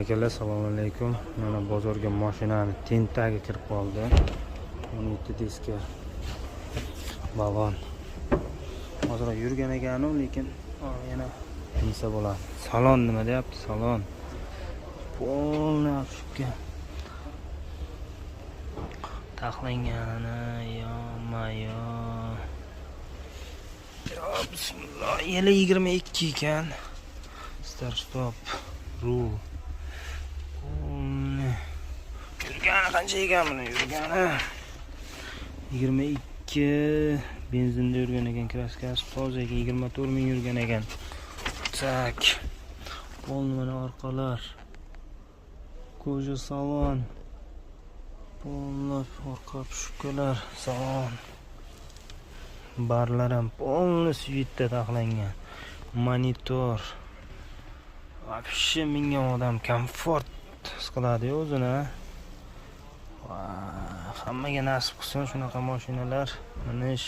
Akalar, assalomu alaykum. Mana bozorga mashinani tentaga kirib qoldi. 17 diska balon. Hozir yurgan ekan, lekin yana nisa bo'ladi. Salon nima deyapti? Salon. Polni ошибка. Taxlangani, yo-mayo. Yo, bismillah. Yili 22 ekan. Start stop. Rule. Yurgani qancha ekan buni? Yurgani 22 benzinda yurgan ekan, kraskasi tozaga 24 ming yurgan ekan. Tak. Polni mana orqalar. Koja salon. Polni orqa pushkalar, salon. Barlar ham polni svitda taxlangan. Monitor. Вообще mingan odam komfort his qiladi o'zini. Hammaga nasib qilsin shunaqa mashinalar minish.